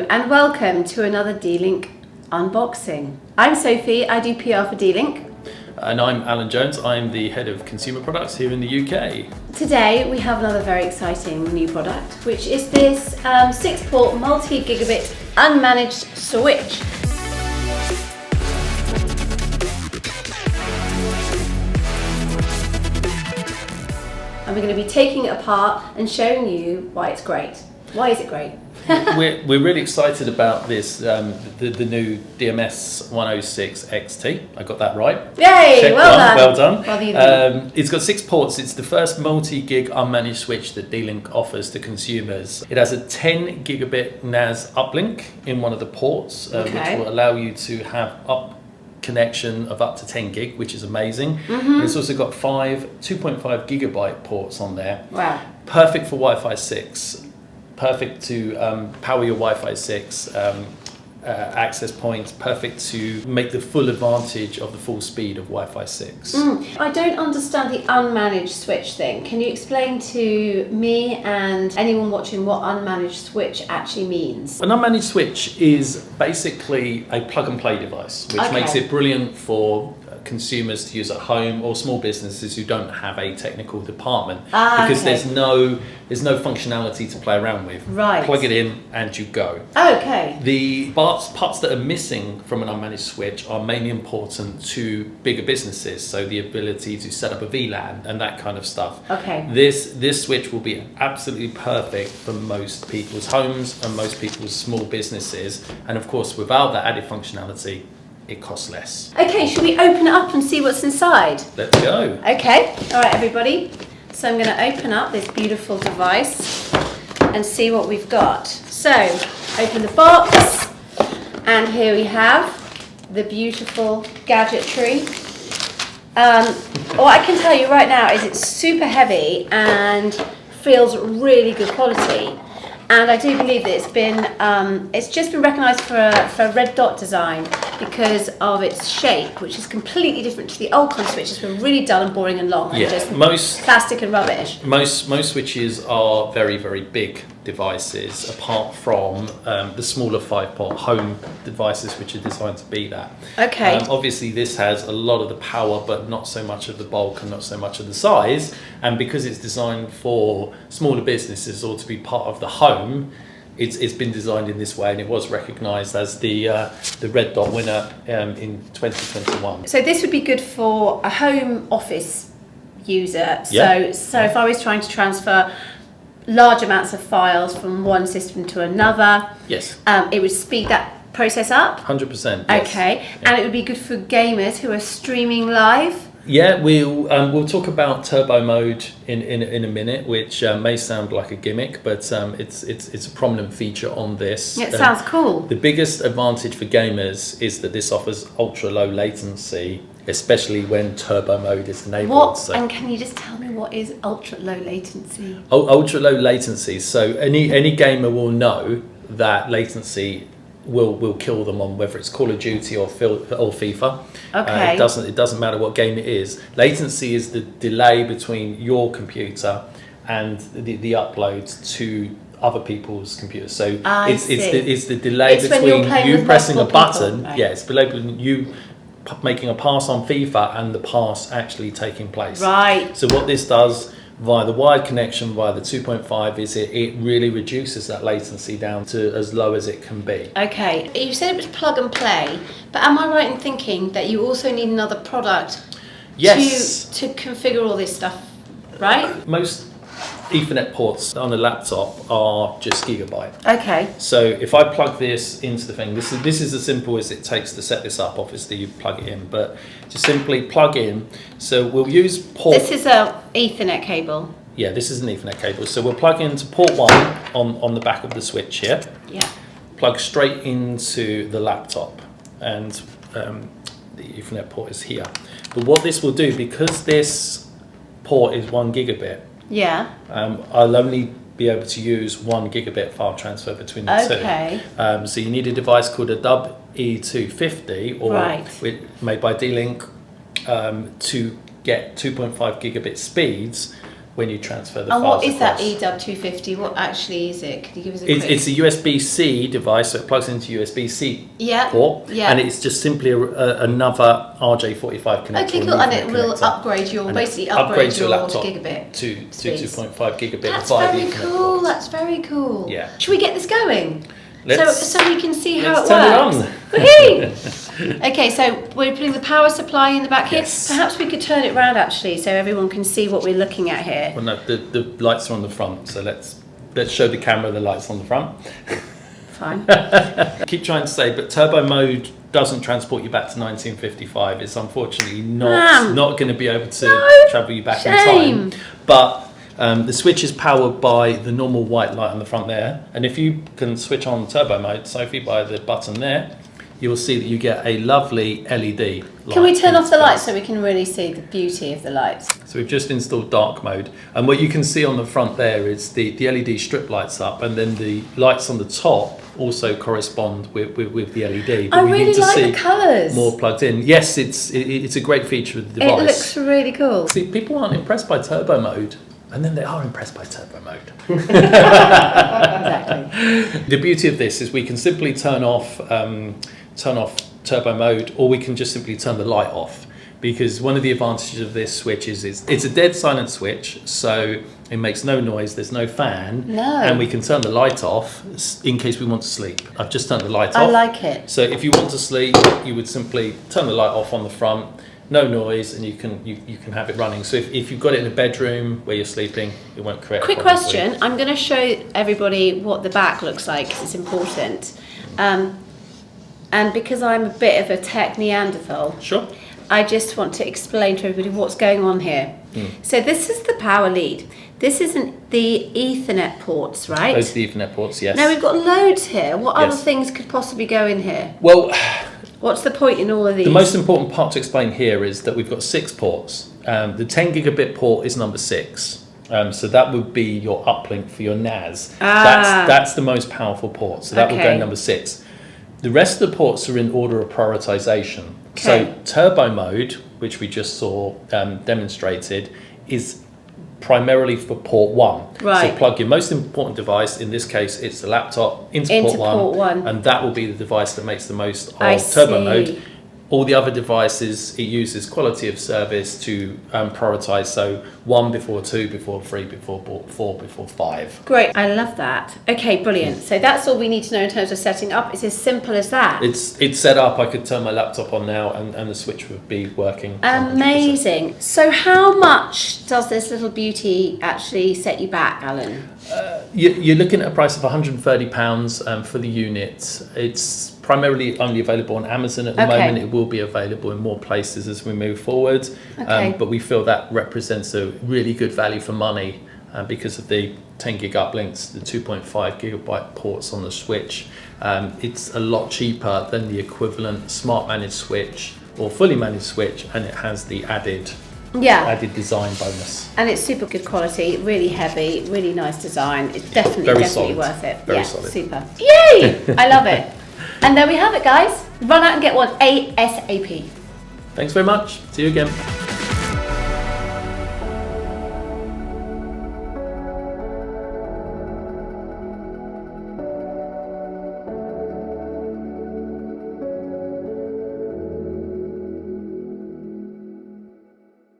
and welcome to another D-Link unboxing. I'm Sophie, I do PR for D-Link. And I'm Alan Jones, I'm the Head of Consumer Products here in the UK. Today we have another very exciting new product, which is this 6-port multi-gigabit unmanaged switch. And we're going to be taking it apart and showing you why it's great. Why is it great? we're really excited about this, the new DMS-106XT. I got that right. Yay! Well done. It's got 6 ports. It's the first multi-gig unmanaged switch that D-Link offers to consumers. It has a 10 gigabit NAS uplink in one of the ports, which will allow you to have connection of up to 10 gig, which is amazing. And it's also got 2.5 gigabyte ports on there. Wow. Perfect for Wi-Fi 6. Perfect to power your Wi-Fi 6 access points, perfect to make the full advantage of the full speed of Wi-Fi 6. I don't understand the unmanaged switch thing. Can you explain to me and anyone watching what unmanaged switch actually means? An unmanaged switch is basically a plug and play device, which makes it brilliant for consumers to use at home or small businesses who don't have a technical department, because there's no functionality to play around with. Right. Plug it in and you go. Okay. The parts that are missing from an unmanaged switch are mainly important to bigger businesses, so the ability to set up a VLAN and that kind of stuff. Okay. This switch will be absolutely perfect for most people's homes and most people's small businesses, and of course without that added functionality, it costs less. Okay, should we open it up and see what's inside? Let's go. Okay, all right everybody. So I'm going to open up this beautiful device and see what we've got. So, open the box, and here we have the beautiful gadgetry. What I can tell you right now is it's super heavy and feels really good quality. And I do believe that it's just been recognised for a red dot design because of its shape, which is completely different to the old kind of switches, were really dull and boring and long, and just plastic and rubbish. Most switches are very, very big devices, apart from the smaller 5-port home devices, which are designed to be that. Okay. Obviously, this has a lot of the power, but not so much of the bulk and not so much of the size. And because it's designed for smaller businesses or to be part of the home, it's been designed in this way, and it was recognised as the Red Dot winner in 2021. So this would be good for a home office user. Yeah. So if I was trying to transfer large amounts of files from one system to another, yes, it would speed that process up. 100%. Yes. Okay, and it would be good for gamers who are streaming live. Yeah, we'll talk about turbo mode in a minute, which may sound like a gimmick, but it's a prominent feature on this. It sounds cool. The biggest advantage for gamers is that this offers ultra low latency, especially when turbo mode is enabled. And can you just tell me what is ultra low latency? Ultra low latency. So any gamer will know that latency will kill them on whether it's Call of Duty or FIFA. Okay. It doesn't matter what game it is. Latency is the delay between your computer and the upload to other people's computers. So it's the delay between you pressing a button. Right. Yeah, it's between you making a pass on FIFA and the pass actually taking place. Right. So what this does via the wired connection, via the 2.5, is it really reduces that latency down to as low as it can be. Okay, you said it was plug and play, but am I right in thinking that you also need another product to configure all this stuff, right? Most Ethernet ports on a laptop are just gigabyte. Okay. So if I plug this into the thing, this is as simple as it takes to set this up. Obviously you plug it in, but just simply plug in. So we'll use port. This is a Ethernet cable. Yeah, this is an Ethernet cable. So we'll plug into port 1 on the back of the switch here. Yeah. Plug straight into the laptop, and the Ethernet port is here. But what this will do, because this port is 1 gigabit, I'll only be able to use 1 gigabit file transfer between the two. So you need a device called a E250 made by D-Link to get 2.5 gigabit speeds when you transfer the and files what is that across. EW250? What actually is it? Can you give us a quick... It's a USB-C device, so it plugs into USB-C port, and it's just simply another RJ45 connector. Okay, cool, and it will upgrade your, basically upgrade your laptop gigabit to 2.5 gigabit. That's via very the Ethernet cool, ports. that's very cool. Yeah. Should we get this going? So we can see how it turn works. it on. Okay, so we're putting the power supply in the back here. Yes. Perhaps we could turn it round actually, so everyone can see what we're looking at here. Well, no, the lights are on the front, so let's show the camera the lights on the front. Fine. Keep trying to say, but turbo mode doesn't transport you back to 1955. It's unfortunately not going to be able to travel you back in time. But the switch is powered by the normal white light on the front there, and if you can switch on turbo mode, Sophie, by the button there, you will see that you get a lovely LED light. Can we turn off the lights so we can really see the beauty of the lights? So we've just installed dark mode, and what you can see on the front there is the LED strip lights up, and then the lights on the top also correspond with the LED. But I really like the colours. More plugged in. Yes, it's a great feature of the device. It looks really cool. See, people aren't impressed by turbo mode, and then they are impressed by turbo mode. Exactly. The beauty of this is we can simply turn off turbo mode, or we can just simply turn the light off. Because one of the advantages of this switch is it's a dead silent switch, so it makes no noise, there's no fan, and we can turn the light off in case we want to sleep. I've just turned the light off. I like it. So if you want to sleep, you would simply turn the light off on the front, no noise, and you can have it running. So if you've got it in a bedroom where you're sleeping, it won't create a quick problem question. for you. I'm going to show everybody what the back looks like because it's important. And because I'm a bit of a tech Neanderthal, Sure. I just want to explain to everybody what's going on here. So this is the power lead. This isn't the Ethernet ports, right? Those are the Ethernet ports, yes. Now we've got loads here. What other Yes. things could possibly go in here? Well, What's the point in all of these? the most important part to explain here is that we've got 6 ports. The 10 gigabit port is number 6. So that would be your uplink for your NAS. That's the most powerful port. So that will go number 6. The rest of the ports are in order of prioritization. So turbo mode, which we just saw demonstrated, is primarily for port 1. Right. So plug your most important device, in this case it's the laptop, into port 1, and that will be the device that makes the most of turbo mode. All the other devices, it uses quality of service to prioritise, so 1 before 2, before 3, before 4, before 5. Great, I love that. Okay, brilliant. So that's all we need to know in terms of setting up. It's as simple as that. It's set up. I could turn my laptop on now and the switch would be working. 100%. Amazing. So how much does this little beauty actually set you back, Alan? You're looking at a price of £130 for the unit. It's primarily only available on Amazon at the moment. It will be available in more places as we move forward. But we feel that represents a really good value for money because of the 10 gig uplinks, the 2.5 gigabyte ports on the switch. It's a lot cheaper than the equivalent smart managed switch or fully managed switch, and it has the added design bonus. And it's super good quality, really heavy, really nice design. It's definitely solid. Worth it. Very solid. Super. Yay! I love it. And there we have it, guys. Run out and get one ASAP. Thanks very much. See you again.